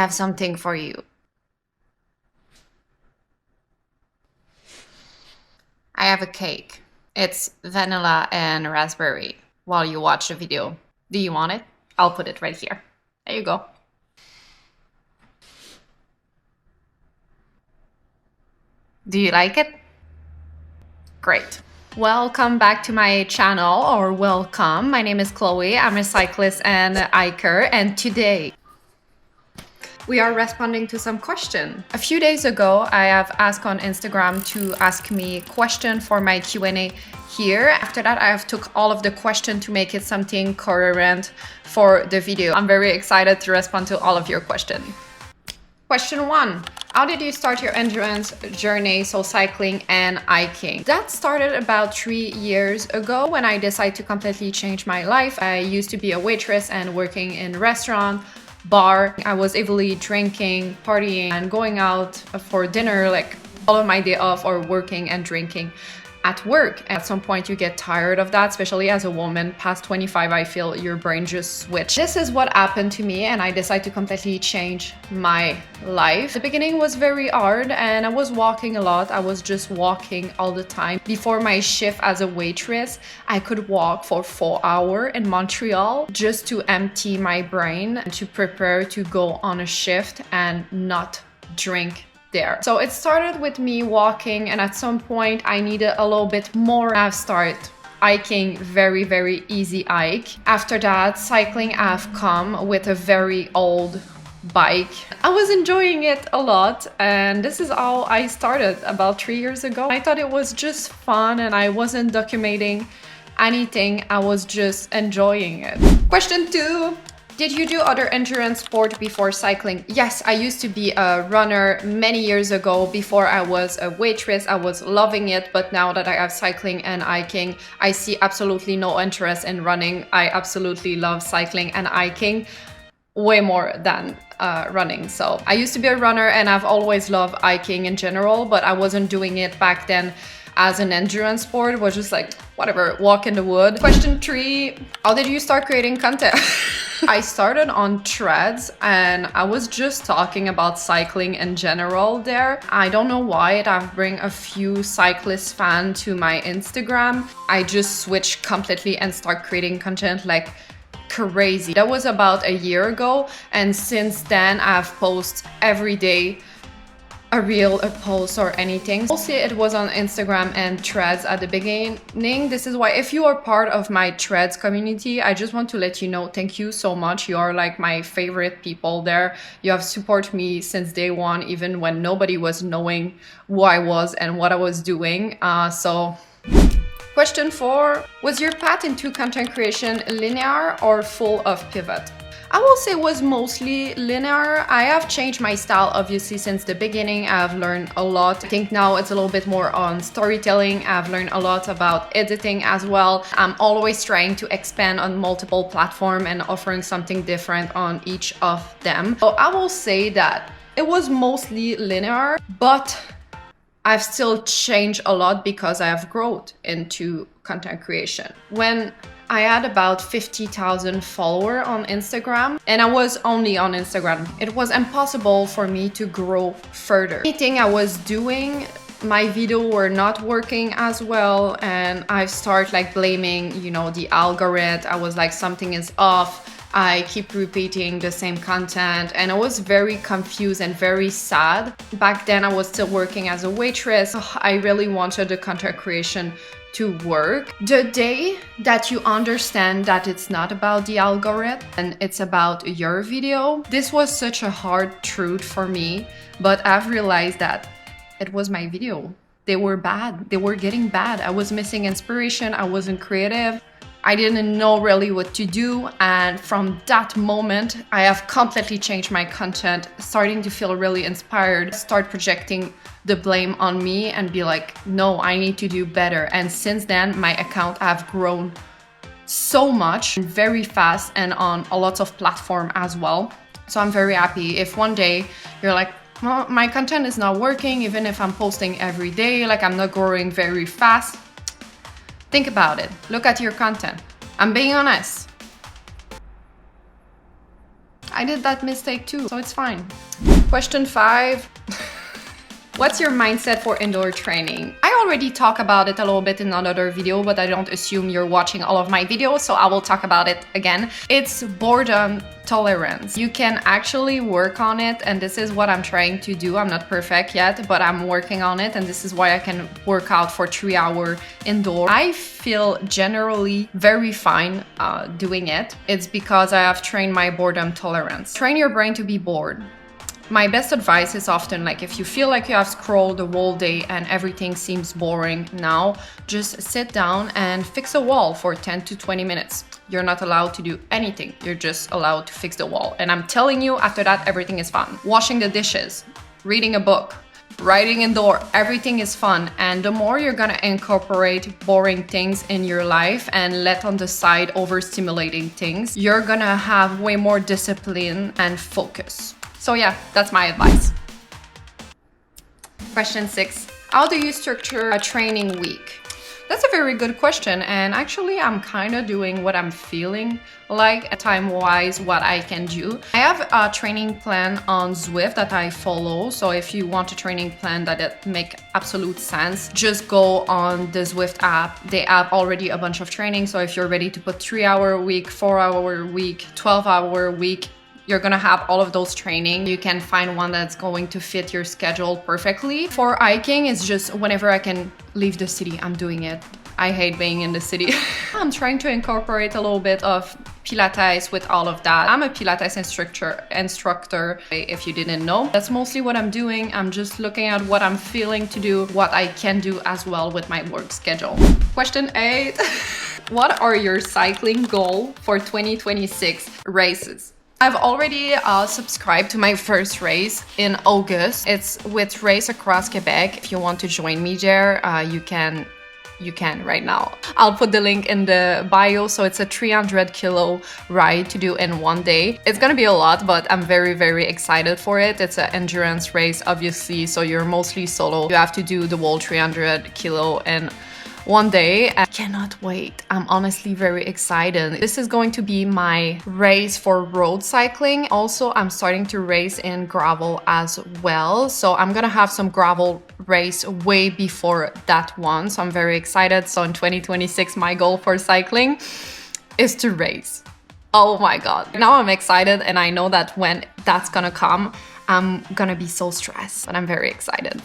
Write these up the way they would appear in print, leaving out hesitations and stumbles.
have something for you. I have a cake. It's vanilla and raspberry while you watch the video. Do you want it? I'll put it right here. There you go. Do you like it? Great. Welcome back to my channel, or welcome. My name is Chloe. I'm a cyclist and hiker, and today we are responding to some question. A few days ago, I have asked on Instagram to ask me question for my Q&A here. After that, I have took all of the question to make it something coherent for the video. I'm very excited to respond to all of your questions. Question 1. How did you start your endurance journey, so cycling and hiking? That started about 3 years ago when I decided to completely change my life. I used to be a waitress and working in restaurant, bar. I was heavily drinking, partying, and going out for dinner like all of my day off, or working and drinking at work. At some point you get tired of that, especially as a woman. Past 25, I feel your brain just switched. This is what happened to me, and I decided to completely change my life. The beginning was very hard, and I was walking a lot. I was just walking all the time. Before my shift as a waitress, I could walk for 4 hours in Montreal just to empty my brain and to prepare to go on a shift and not drink there. So it started with me walking, and at some point I needed a little bit more. I've started hiking, very easy hike. After that, cycling have come with a very old bike. I was enjoying it a lot, and this is how I started about 3 years ago. I thought it was just fun, and I wasn't documenting anything. I was just enjoying it. Question 2. Did you do other endurance sport before cycling? Yes, I used to be a runner many years ago. Before I was a waitress, I was loving it. But now that I have cycling and hiking, I see absolutely no interest in running. I absolutely love cycling and hiking way more than running. So I used to be a runner, and I've always loved hiking in general, but I wasn't doing it back then as an endurance sport. It was just like, whatever, walk in the wood. Question 3, how did you start creating content? I started on Threads, and I was just talking about cycling in general there. I don't know why it have bring a few cyclist fans to my Instagram. I just switched completely and start creating content like crazy. That was about a year ago, and since then I've posted every day a reel, a post, or anything. Mostly it was on Instagram and Threads at the beginning. This is why, if you are part of my Threads community, I just want to let you know, thank you so much. You are like my favorite people there. You have supported me since day one, even when nobody was knowing who I was and what I was doing. Question 4, was your path into content creation linear or full of pivot? I will say it was mostly linear. I have changed my style obviously since the beginning. I've learned a lot. I think now it's a little bit more on storytelling. I've learned a lot about editing as well. I'm always trying to expand on multiple platforms and offering something different on each of them. So I will say that it was mostly linear, but I've still changed a lot because I have grown into content creation. When I had about 50,000 followers on Instagram, and I was only on Instagram, it was impossible for me to grow further. Anything I was doing, my video were not working as well, and I started like blaming, the algorithm. I was like, something is off. I keep repeating the same content, and I was very confused and very sad. Back then I was still working as a waitress. I really wanted the content creation to work. The day that you understand that it's not about the algorithm and it's about your video, this was such a hard truth for me, but I've realized that it was my video. They were bad. They were getting bad. I was missing inspiration. I wasn't creative. I didn't know really what to do, and from that moment I have completely changed my content, starting to feel really inspired, start projecting the blame on me and be like, no, I need to do better. And since then my account have grown so much, very fast, and on a lot of platforms as well. So I'm very happy. If one day you're like, well, my content is not working, even if I'm posting every day, like I'm not growing very fast, think about it. Look at your content. I'm being honest. I did that mistake too, so it's fine. Question 5. What's your mindset for indoor training? I already talked about it a little bit in another video, but I don't assume you're watching all of my videos, so I will talk about it again. It's boredom tolerance. You can actually work on it, and this is what I'm trying to do. I'm not perfect yet, but I'm working on it, and this is why I can work out for 3 hours indoor. I feel generally very fine doing it. It's because I have trained my boredom tolerance. Train your brain to be bored. My best advice is often like, if you feel like you have scrolled the whole day and everything seems boring now, just sit down and fix a wall for 10 to 20 minutes. You're not allowed to do anything. You're just allowed to fix the wall. And I'm telling you, after that, everything is fun. Washing the dishes, reading a book, riding indoor, everything is fun. And the more you're gonna incorporate boring things in your life and let on the side overstimulating things, you're gonna have way more discipline and focus. So yeah, that's my advice. Question 6. How do you structure a training week? That's a very good question, and actually I'm kind of doing what I'm feeling like time-wise, what I can do. I have a training plan on Zwift that I follow, so if you want a training plan that make absolute sense, just go on the Zwift app. They have already a bunch of training, so if you're ready to put 3-hour week, 4-hour week, 12-hour week, you're gonna have all of those training. You can find one that's going to fit your schedule perfectly. For hiking, it's just whenever I can leave the city, I'm doing it. I hate being in the city. I'm trying to incorporate a little bit of Pilates with all of that. I'm a Pilates instructor, if you didn't know. That's mostly what I'm doing. I'm just looking at what I'm feeling to do, what I can do as well with my work schedule. Question 8. What are your cycling goals for 2026 races? I've already subscribed to my first race in August. It's with Race Across Quebec. If you want to join me there, you can right now. I'll put the link in the bio. So it's a 300 kilo ride to do in one day. It's gonna be a lot, but I'm very, very excited for it. It's an endurance race, obviously, so you're mostly solo. You have to do the whole 300 kilo in one day. I cannot wait. I'm honestly very excited. This is going to be my race for road cycling. Also, I'm starting to race in gravel as well. So I'm gonna have some gravel race way before that one. So I'm very excited. So in 2026, my goal for cycling is to race. Oh my God. Now I'm excited, and I know that when that's gonna come, I'm gonna be so stressed, but I'm very excited.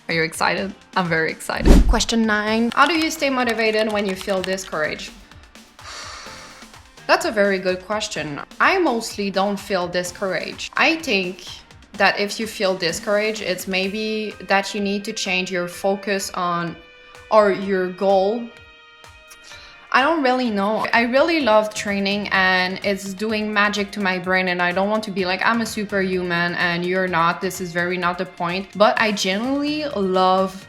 Are you excited? I'm very excited. Question 9. How do you stay motivated when you feel discouraged? That's a very good question. I mostly don't feel discouraged. I think that if you feel discouraged, it's maybe that you need to change your focus on or your goal. I don't really know. I really love training, and it's doing magic to my brain, and I don't want to be like, I'm a superhuman and you're not. This is very not the point. But I genuinely love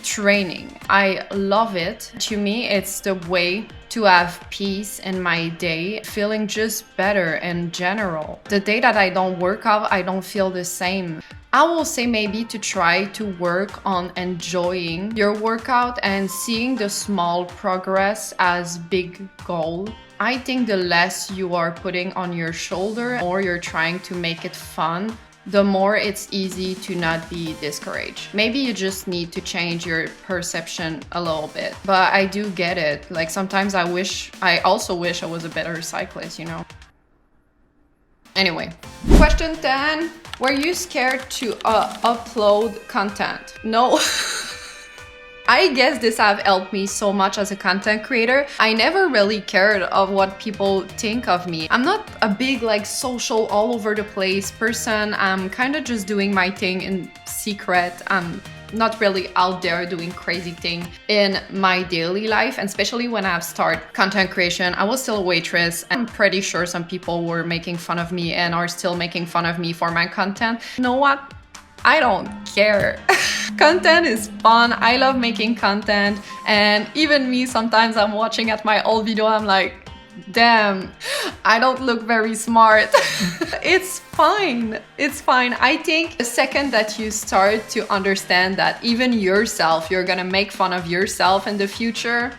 training. I love it. To me, it's the way to have peace in my day, feeling just better in general. The day that I don't work out, I don't feel the same. I will say maybe to try to work on enjoying your workout and seeing the small progress as big goal. I think the less you are putting on your shoulder or you're trying to make it fun, the more it's easy to not be discouraged. Maybe you just need to change your perception a little bit. But I do get it. Like sometimes I also wish I was a better cyclist, you know? Anyway, question 10. Were you scared to upload content? No. I guess this have helped me so much as a content creator. I never really cared of what people think of me. I'm not a big like social all over the place person. I'm kind of just doing my thing in secret. I'm not really out there doing crazy thing in my daily life, and especially when I started content creation. I was still a waitress. I'm pretty sure some people were making fun of me and are still making fun of me for my content. You know what? I don't care. Content is fun. I love making content, and even me, sometimes I'm watching at my old video, I'm like, damn, I don't look very smart. It's fine. It's fine. I think the second that you start to understand that even yourself, you're gonna make fun of yourself in the future,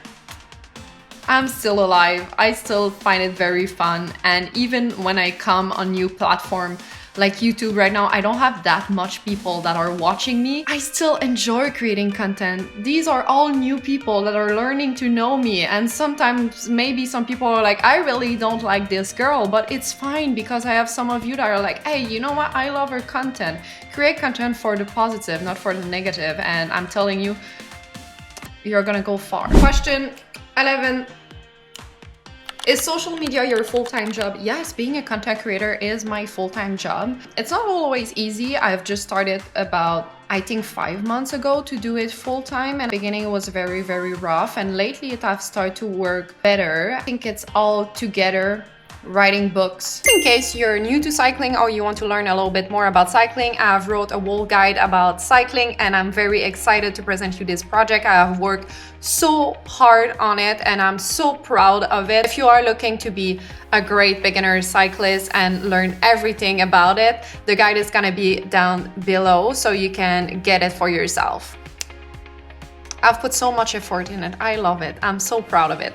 I'm still alive. I still find it very fun. And even when I come on new platform like YouTube right now, I don't have that much people that are watching me. I still enjoy creating content. These are all new people that are learning to know me. And sometimes maybe some people are like, I really don't like this girl, but it's fine because I have some of you that are like, hey, you know what? I love her content. Create content for the positive, not for the negative. And I'm telling you, you're gonna go far. Question 11. Is social media your full-time job? Yes, being a content creator is my full-time job. It's not always easy. I've just started about, I think, 5 months ago to do it full-time, and the beginning was very, very rough, and lately it has started to work better. I think it's all together. Writing books. In case you're new to cycling or you want to learn a little bit more about cycling, I've wrote a whole guide about cycling, and I'm very excited to present you this project. I have worked so hard on it and I'm so proud of it. If you are looking to be a great beginner cyclist and learn everything about it, the guide is gonna be down below so you can get it for yourself. I've put so much effort in it. I love it. I'm so proud of it.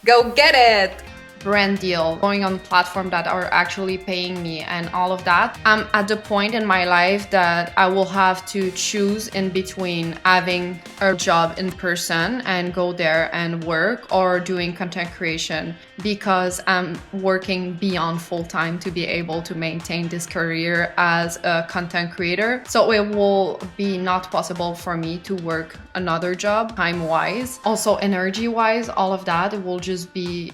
Go get it! Brand deal, going on platform that are actually paying me and all of that. I'm at the point in my life that I will have to choose in between having a job in person and go there and work, or doing content creation, because I'm working beyond full-time to be able to maintain this career as a content creator. So it will be not possible for me to work another job time-wise, also energy-wise, all of that. It will just be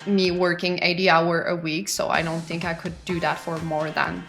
me working 80 hours a week, so I don't think I could do that for more than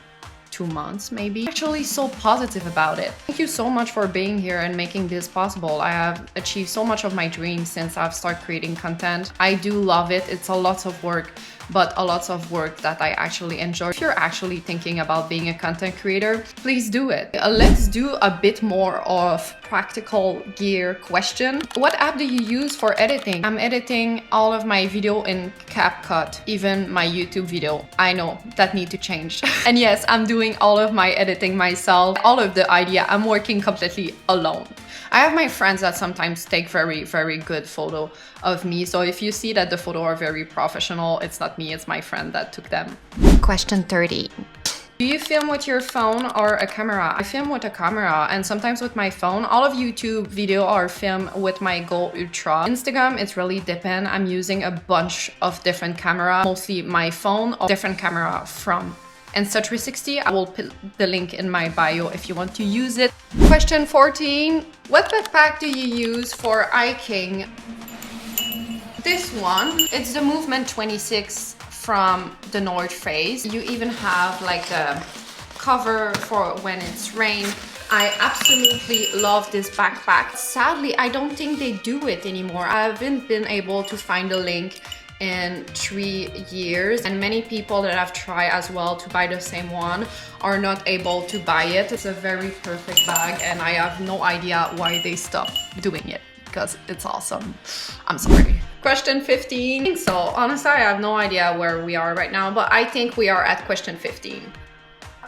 2 months maybe. Actually so positive about it. Thank you so much for being here and making this possible. I have achieved so much of my dreams since I've started creating content. I do love it. It's a lot of work, but a lot of work that I actually enjoy. If you're actually thinking about being a content creator, please do it. Let's do a bit more of practical gear question. What app do you use for editing? I'm editing all of my video in CapCut, even my YouTube video. I know that need to change. And yes, I'm doing all of my editing myself. All of the idea, I'm working completely alone. I have my friends that sometimes take very, very good photo of me. So if you see that the photo are very professional, it's not me, it's my friend that took them. Question 30. Do you film with your phone or a camera? I film with a camera and sometimes with my phone. All of YouTube video are filmed with my Go Ultra. Instagram, it's really depend. I'm using a bunch of different camera, mostly my phone or different camera from Insta360. I will put the link in my bio if you want to use it. Question 14. What backpack do you use for hiking? This one, it's the Movement 26 from the North Face. You even have like a cover for when it's rain. I absolutely love this backpack. Sadly, I don't think they do it anymore. I haven't been able to find a link in 3 years, and many people that have tried as well to buy the same one are not able to buy it. It's a very perfect bag and I have no idea why they stopped doing it, because it's awesome. I'm sorry. Question 15. So honestly, I have no idea where we are right now, but I think we are at question 15.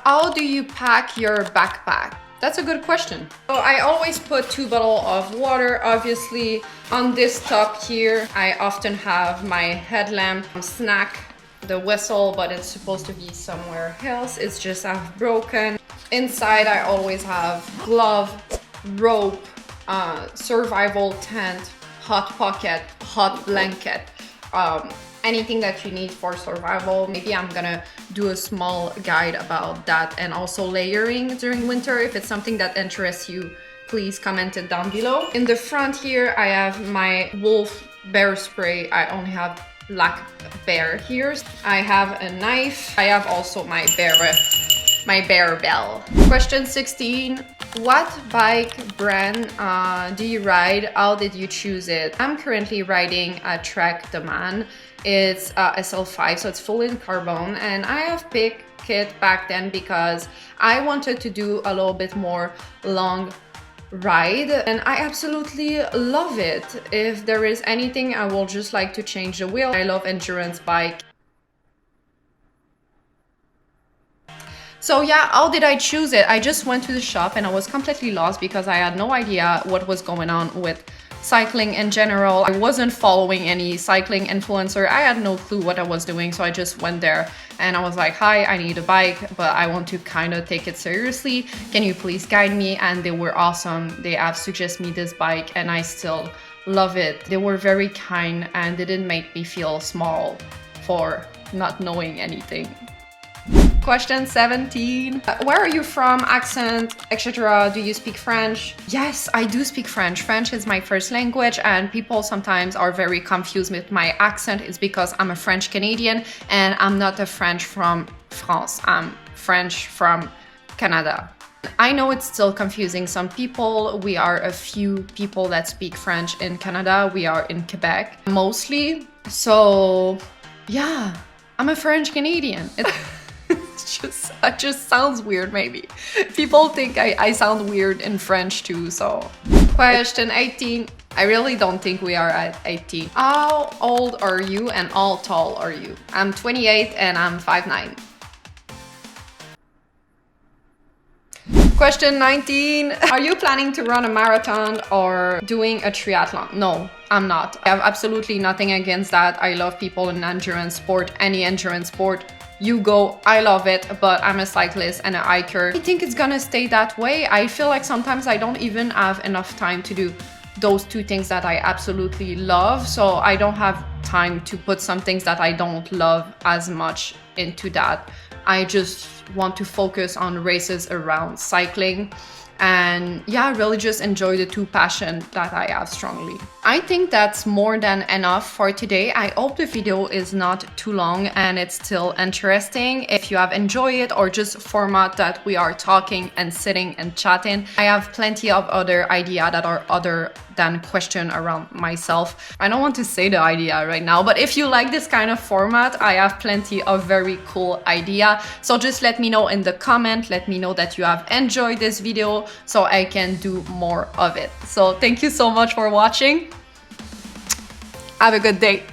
How do you pack your backpack? That's a good question. So I always put 2 bottles of water, obviously. On this top here, I often have my headlamp, snack, the whistle, but it's supposed to be somewhere else. It's just I've broken. Inside, I always have glove, rope, survival tent, hot pocket, hot blanket, anything that you need for survival. Maybe I'm gonna do a small guide about that, and also layering during winter. If it's something that interests you, please comment it down below. In the front here, I have my wolf bear spray. I only have black bear here. I have a knife. I have also my bear bell. Question 16. What bike brand do you ride? How did you choose it? I'm currently riding a Trek the Man. It's SL5, so it's full in carbon, and I have picked it back then because I wanted to do a little bit more long ride, and I absolutely love it. If there is anything, I will just like to change the wheel. I love endurance bike. So yeah, how did I choose it? I just went to the shop and I was completely lost because I had no idea what was going on with cycling in general. I wasn't following any cycling influencer. I had no clue what I was doing, so I just went there and I was like, hi, I need a bike, but I want to kind of take it seriously. Can you please guide me? And they were awesome. They have suggested me this bike and I still love it. They were very kind and they didn't make me feel small for not knowing anything. Question 17. Where are you from? Accent, etc. Do you speak French? Yes, I do speak French. French is my first language and people sometimes are very confused with my accent. It's because I'm a French Canadian and I'm not a French from France. I'm French from Canada. I know it's still confusing some people. We are a few people that speak French in Canada. We are in Quebec mostly. So yeah, I'm a French Canadian. It just sounds weird maybe. People think I sound weird in French too, so. Question 18. I really don't think we are at 18. How old are you and how tall are you? I'm 28 and I'm 5'9". Question 19. Are you planning to run a marathon or doing a triathlon? No, I'm not. I have absolutely nothing against that. I love people in endurance sport, any endurance sport. You go, I love it, but I'm a cyclist and a hiker. I think it's gonna stay that way. I feel like sometimes I don't even have enough time to do those two things that I absolutely love. So I don't have time to put some things that I don't love as much into that. I just want to focus on races around cycling and yeah, really just enjoy the two passions that I have strongly. I think that's more than enough for today. I hope the video is not too long and it's still interesting. If you have enjoyed it or just format that we are talking and sitting and chatting, I have plenty of other ideas that are other than question around myself. I don't want to say the idea right now, but if you like this kind of format, I have plenty of very cool idea. So just let me know in the comment, let me know that you have enjoyed this video so I can do more of it. So thank you so much for watching. Have a good day.